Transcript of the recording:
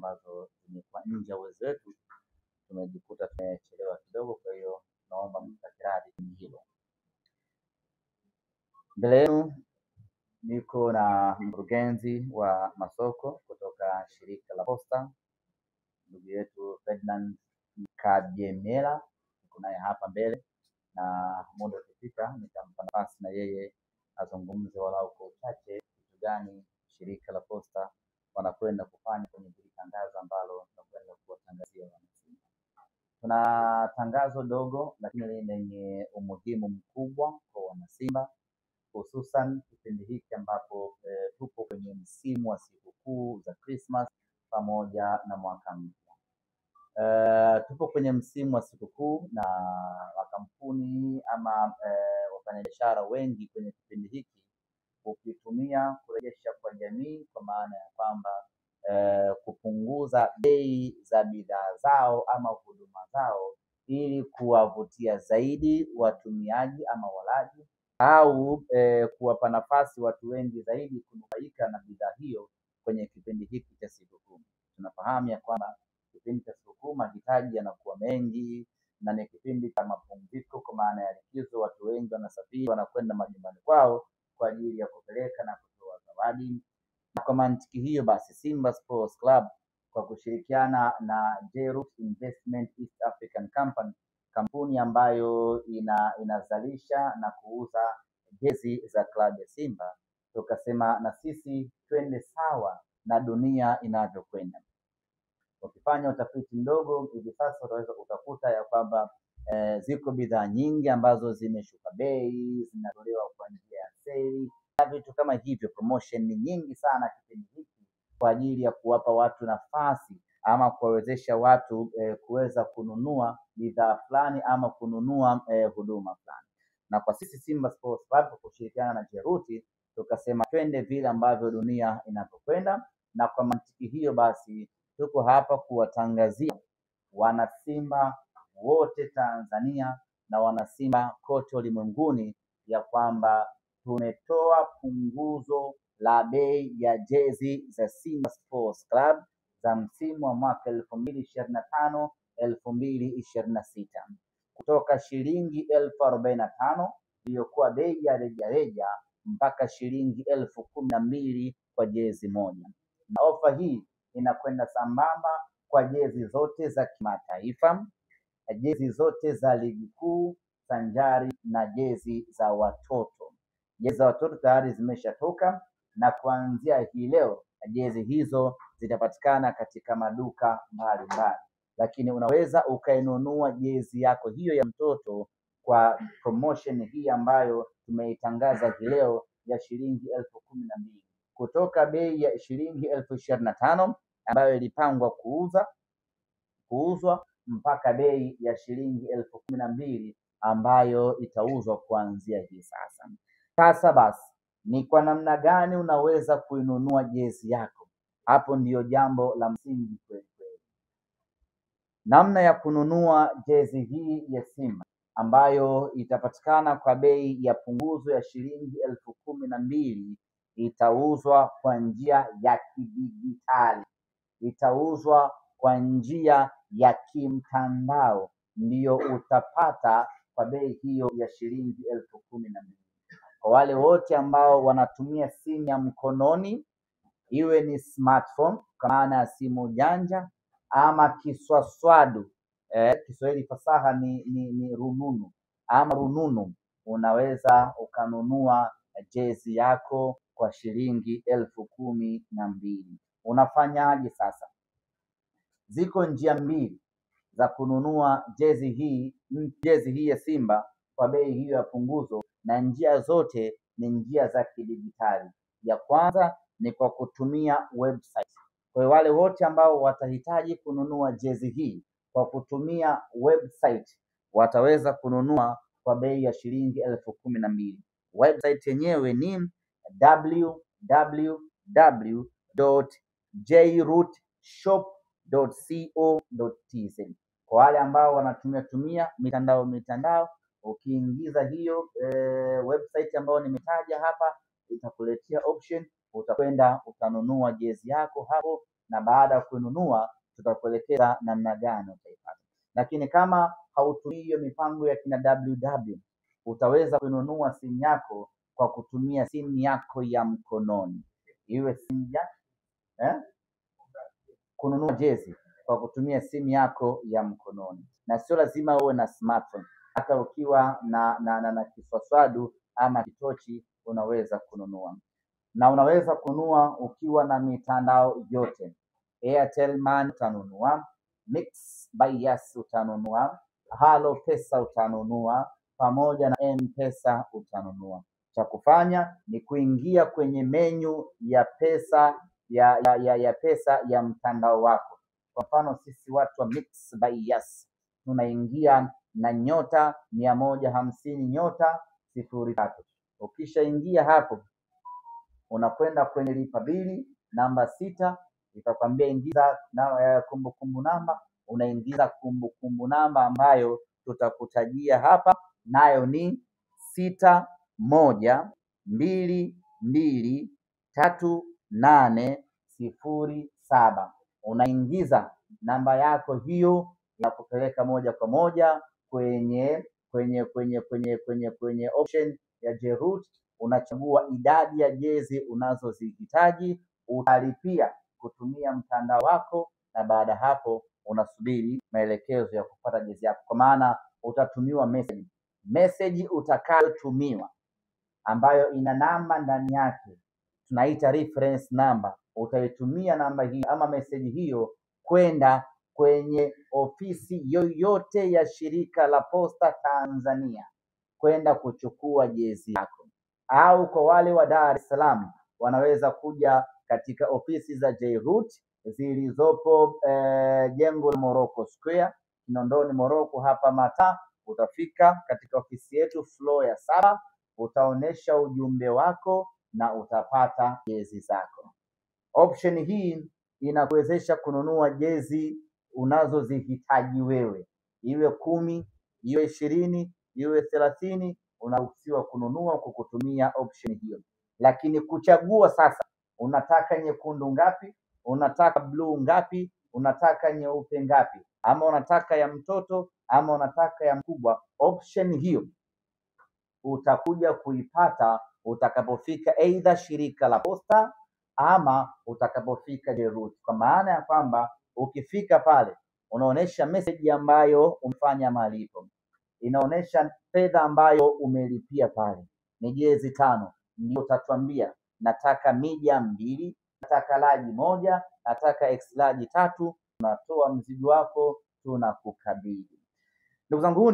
ambazo zimekuwa nje ya uwezo wetu, tumejikuta tumechelewa kidogo. Kwa hiyo naomba mtakiradi hilo. Mbele yenu niko na mkurugenzi wa masoko kutoka shirika la Posta, ndugu yetu Ferdinand Kabyemela. Niko naye hapa mbele, na muda ukifika nitampa nafasi na yeye azungumze walau kwa uchache kitu gani shirika la Posta wanakwenda kufanya kwenye hili tangazo ambalo tunakwenda kuwatangazia wanasimba. Tuna tangazo dogo lakini lenye umuhimu mkubwa kwa wanasimba, hususan kipindi hiki ambapo tupo kwenye msimu wa sikukuu za Christmas pamoja na mwaka mpya. Tupo kwenye msimu wa sikukuu na makampuni ama wafanyabiashara wengi kwenye kipindi hiki ukitumia kurejesha kwa jamii, kwa maana ya kwamba kupunguza bei za bidhaa zao ama huduma zao ili kuwavutia zaidi watumiaji ama walaji, au kuwapa nafasi watu wengi zaidi kunufaika na bidhaa hiyo kwenye kipindi hiki cha sikukuu. Tunafahamu ya kwamba kipindi cha sikukuu mahitaji yanakuwa mengi na ni kipindi cha mapumziko, kwa maana ya likizo. Watu wengi wanasafiri, wanakwenda majumbani kwao kwa ajili ya kupeleka na kutoa zawadi. Na kwa mantiki hiyo basi, Simba Sports Club kwa kushirikiana na J-Root Investment East African Company, kampuni ambayo inazalisha na kuuza jezi za klabu ya Simba, tukasema na sisi twende sawa na dunia inavyokwenda. Ukifanya utafiti mdogo hivi sasa utaweza utakuta ya kwamba ziko bidhaa nyingi ambazo zimeshuka bei, zinatolewa kwa njia ya sale na vitu kama hivyo. Promotion ni nyingi sana kipindi hiki kwa ajili ya kuwapa watu nafasi ama kuwawezesha watu kuweza kununua bidhaa fulani ama kununua huduma fulani. Na kwa sisi Simba Sports Club kwa kushirikiana na Jeruti tukasema twende vile ambavyo dunia inapokwenda, na kwa mantiki hiyo basi tuko hapa kuwatangazia wanasimba wote Tanzania na wanasimba kote ulimwenguni ya kwamba tumetoa punguzo la bei ya jezi za Simba Sports Club za msimu wa mwaka 2025-2026 kutoka shilingi 45,000 iliyokuwa bei ya rejareja mpaka shilingi 12,000 kwa jezi moja. Na ofa hii inakwenda sambamba kwa jezi zote za kimataifa, jezi zote za ligi kuu sanjari na jezi za watoto. Jezi za watoto tayari zimeshatoka, na kuanzia hii leo jezi hizo zitapatikana katika maduka mbalimbali, lakini unaweza ukainunua jezi yako hiyo ya mtoto kwa promotion hii ambayo tumeitangaza hii leo ya shilingi 12,000 kutoka bei ya shilingi 25,000 ambayo ilipangwa kuuzwa mpaka bei ya shilingi 12,000 ambayo itauzwa kuanzia hii sasa. Sasa basi, ni kwa namna gani unaweza kuinunua jezi yako? Hapo ndiyo jambo la msingi kweli kweli. Namna ya kununua jezi hii ya Simba ambayo itapatikana kwa bei ya punguzo ya shilingi 12,000 itauzwa kwa njia ya kidijitali, itauzwa kwa njia ya kimtandao, ndiyo utapata kwa bei hiyo ya shilingi 12,000. Kwa wale wote ambao wanatumia simu ya mkononi, iwe ni smartphone kwa maana ya simu janja ama kiswaswadu, Kiswahili fasaha ni rununu ama rununu, unaweza ukanunua jezi yako kwa shilingi 12,000. Unafanyaje sasa? Ziko njia mbili za kununua jezi hii ya Simba kwa bei hiyo ya punguzo, na njia zote ni njia za kidijitali. Ya kwanza ni kwa kutumia website. Kwa wale wote ambao watahitaji kununua jezi hii kwa kutumia website wataweza kununua kwa bei ya shilingi 12,000. Website yenyewe ni www.jrootshop.co.tz. Kwa wale ambao wanatumia mitandao, ukiingiza hiyo website ambayo nimetaja hapa, itakuletea option, utakwenda utanunua jezi yako hapo na baada ya kununua tutakuelekeza namna gani utaipata. Lakini kama hautumii hiyo mipango ya kina WW, utaweza kununua simu yako kwa kutumia simu yako ya mkononi, iwe simu ya kununua jezi kwa kutumia simu yako ya mkononi, na sio lazima uwe na smartphone. Hata ukiwa na kiswaswadu ama kitochi unaweza kununua, na unaweza kununua ukiwa na mitandao yote. Airtel Money utanunua, Mix by Yas utanunua, Halo Pesa utanunua, pamoja na M-Pesa utanunua. Cha kufanya ni kuingia kwenye menyu ya pesa ya pesa ya mtandao wako. Kwa mfano sisi watu wa Mix by Yas tunaingia na *150*03. Ukishaingia hapo unakwenda kwenye lipa bili namba 6, itakwambia ingiza kumbukumbu namba. Unaingiza kumbukumbu namba ambayo tutakutajia hapa, nayo ni 61223807. Unaingiza namba yako hiyo, inakupeleka moja kwa moja kwenye option ya Jeroot. Unachagua idadi ya jezi unazozihitaji, utalipia kutumia mtandao wako, na baada hapo unasubiri maelekezo ya kupata jezi yako, kwa maana utatumiwa message utakayotumiwa ambayo ina namba ndani yake, tunaita reference number. Utaitumia namba hii ama message hiyo kwenda kwenye ofisi yoyote ya shirika la Posta Tanzania kwenda kuchukua jezi yako, au kwa wale wa Dar es Salaam wanaweza kuja katika ofisi za Jeroot zilizopo jengo la Morocco Square, Kinondoni Morocco hapa Mataa. Utafika katika ofisi yetu floor ya 7, utaonesha ujumbe wako na utapata jezi zako. Option hii inakuwezesha kununua jezi unazozihitaji wewe, iwe 10, iwe 20, iwe 30, unaruhusiwa kununua kwa kutumia option hiyo. Lakini kuchagua sasa, unataka nyekundu ngapi, unataka blue ngapi, unataka nyeupe ngapi, ama unataka ya mtoto ama unataka ya mkubwa, option hiyo utakuja kuipata utakapofika aidha shirika la Posta ama utakapofika Jeroot. Kwa maana ya kwamba ukifika pale unaonesha message ambayo umefanya malipo, inaonesha fedha ambayo umelipia pale ni jezi 5, ndio utatuambia nataka medium 2, nataka large 1, nataka X large 3. Unatoa mzigo wako tunakukabidhi. Ndugu zangu,